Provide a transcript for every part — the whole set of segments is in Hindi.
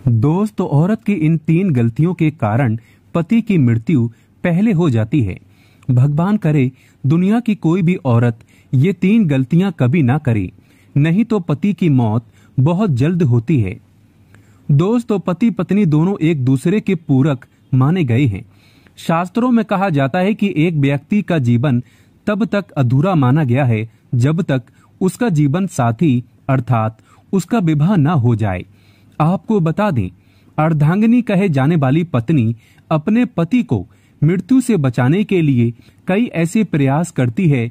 दोस्तों, औरत की इन 3 गलतियों के कारण पति की मृत्यु पहले हो जाती है। भगवान करे दुनिया की कोई भी औरत ये 3 गलतियां कभी ना करे, नहीं तो पति की मौत बहुत जल्द होती है। दोस्तों, पति पत्नी दोनों एक दूसरे के पूरक माने गए हैं। शास्त्रों में कहा जाता है कि एक व्यक्ति का जीवन तब तक अधूरा माना गया है जब तक उसका जीवन साथी अर्थात उसका विवाह न हो जाए। आपको बता दें, अर्धांगिनी कहे जाने वाली पत्नी अपने पति को मृत्यु से बचाने के लिए कई ऐसे प्रयास करती है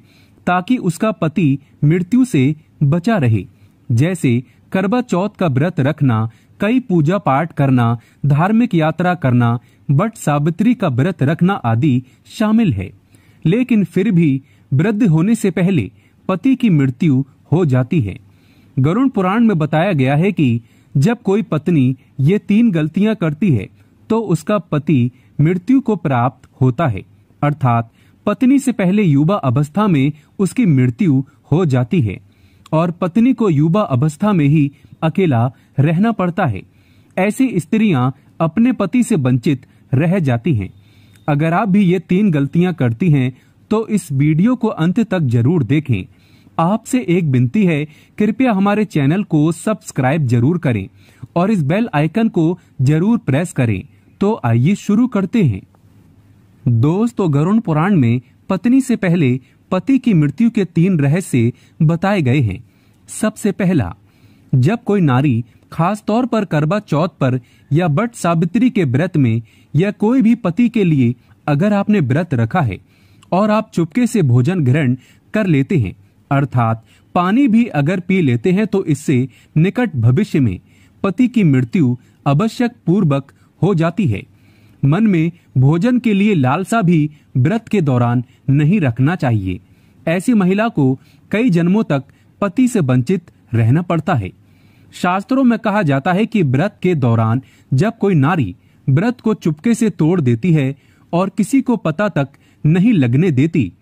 ताकि उसका पति मृत्यु से बचा रहे। जैसे करवा चौथ का व्रत रखना, कई पूजा पाठ करना, धार्मिक यात्रा करना, वट सावित्री का व्रत रखना आदि शामिल है। लेकिन फिर भी वृद्ध होने से पहले पति की मृत्यु हो जाती है। गरुड़ पुराण में बताया गया है कि जब कोई पत्नी ये 3 गलतियां करती है तो उसका पति मृत्यु को प्राप्त होता है, अर्थात पत्नी से पहले युवा अवस्था में उसकी मृत्यु हो जाती है और पत्नी को युवा अवस्था में ही अकेला रहना पड़ता है। ऐसी स्त्रियां अपने पति से वंचित रह जाती हैं। अगर आप भी ये 3 गलतियां करती हैं तो इस वीडियो को अंत तक जरूर देखें। आपसे एक विनती है, कृपया हमारे चैनल को सब्सक्राइब जरूर करें और इस बेल आइकन को जरूर प्रेस करें। तो आइए शुरू करते हैं। दोस्तों, गरुड़ पुराण में पत्नी से पहले पति की मृत्यु के 3 रहस्य बताए गए हैं। सबसे पहला, जब कोई नारी खास तौर पर करवा चौथ पर या वट सावित्री के व्रत में या कोई भी पति के लिए अगर आपने व्रत रखा है और आप चुपके से भोजन ग्रहण कर लेते हैं अर्थात पानी भी अगर पी लेते हैं तो इससे निकट भविष्य में पति की मृत्यु आवश्यक पूर्वक हो जाती है। मन में भोजन के लिए लालसा भी व्रत के दौरान नहीं रखना चाहिए। ऐसी महिला को कई जन्मों तक पति से वंचित रहना पड़ता है। शास्त्रों में कहा जाता है कि व्रत के दौरान जब कोई नारी व्रत को चुपके से तोड़ देती है और किसी को पता तक नहीं लगने देती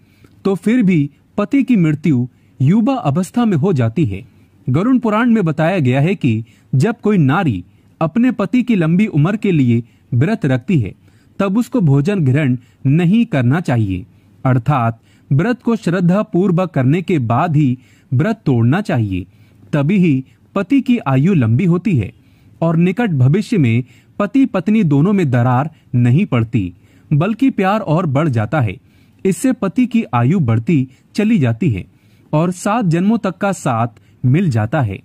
तो फिर भी पति की मृत्यु युवा अवस्था में हो जाती है। गरुड़ पुराण में बताया गया है कि जब कोई नारी अपने पति की लंबी उम्र के लिए व्रत रखती है तब उसको भोजन ग्रहण नहीं करना चाहिए, अर्थात व्रत को श्रद्धा पूर्वक करने के बाद ही व्रत तोड़ना चाहिए। तभी ही पति की आयु लंबी होती है और निकट भविष्य में पति पत्नी दोनों में दरार नहीं पड़ती बल्कि प्यार और बढ़ जाता है। इससे पति की आयु बढ़ती चली जाती है और 7 जन्मों तक का साथ मिल जाता है।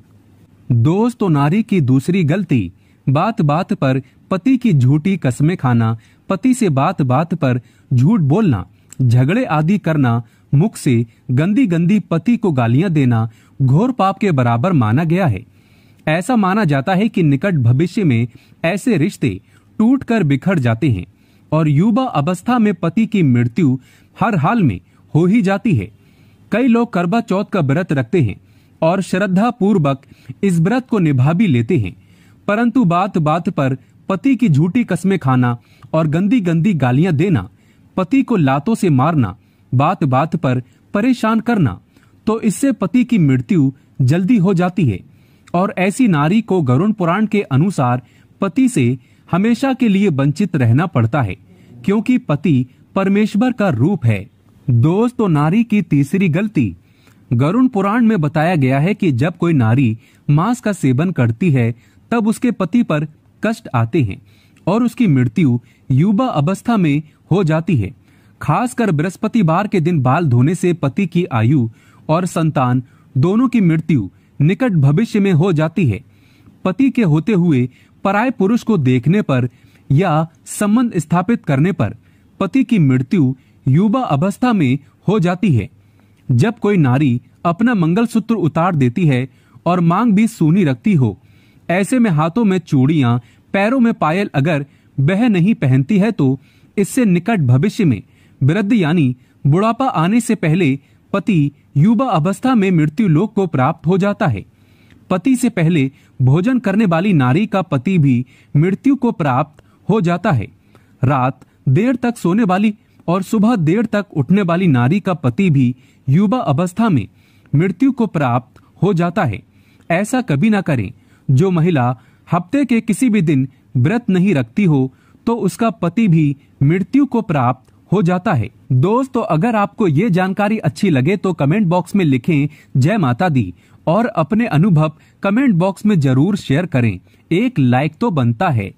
दोस्तों, नारी की दूसरी गलती, बात बात पर पति की झूठी कस्में खाना, पति से बात बात पर झूठ बोलना, झगड़े आदि करना, मुख से गंदी गंदी पति को गालियां देना घोर पाप के बराबर माना गया है। ऐसा माना जाता है कि निकट भविष्य में ऐसे रिश्ते टूटकर बिखर जाते हैं और युवा अवस्था में पति की मृत्यु हर हाल में हो ही जाती है। कई लोग करवा चौथ का व्रत रखते हैं और श्रद्धा पूर्वक इस व्रत को निभा भी लेते हैं, परंतु बात बात पर पति की झूठी कस्में खाना और गंदी गंदी गालियां देना, पति को लातों से मारना, बात बात पर परेशान करना, तो इससे पति की मृत्यु जल्दी हो जाती है और ऐसी नारी को गरुड़ पुराण के अनुसार पति से हमेशा के लिए वंचित रहना पड़ता है, क्योंकि पति परमेश्वर का रूप है। दोस्तों, नारी की तीसरी गलती, गरुड़ पुराण में बताया गया है कि जब कोई नारी मांस का सेवन करती है तब उसके पति पर कष्ट आते हैं और उसकी मृत्यु युवा अवस्था में हो जाती है। खासकर बृहस्पतिवार के दिन बाल धोने से पति की आयु और संतान दोनों की मृत्यु निकट भविष्य में हो जाती है। पति के होते हुए पराये पुरुष को देखने पर या संबंध स्थापित करने पर पति की मृत्यु युवा अवस्था में हो जाती है। जब कोई नारी अपना मंगलसूत्र उतार देती है और मांग भी सूनी रखती हो, ऐसे में हाथों में चूड़ियां, पैरों में पायल अगर वह नहीं पहनती है तो इससे निकट भविष्य में वृद्ध यानी बुढ़ापा आने से पहले पति युवा अवस्था में मृत्यु लोक को प्राप्त हो जाता है। पति से पहले भोजन करने वाली नारी का पति भी मृत्यु को प्राप्त हो जाता है। रात देर तक सोने वाली और सुबह देर तक उठने वाली नारी का पति भी युवा अवस्था में मृत्यु को प्राप्त हो जाता है। ऐसा कभी ना करें। जो महिला हफ्ते के किसी भी दिन व्रत नहीं रखती हो तो उसका पति भी मृत्यु को प्राप्त हो जाता है। दोस्तों, अगर आपको ये जानकारी अच्छी लगे तो कमेंट बॉक्स में लिखें जय माता दी और अपने अनुभव कमेंट बॉक्स में जरूर शेयर करें। एक लाइक तो बनता है।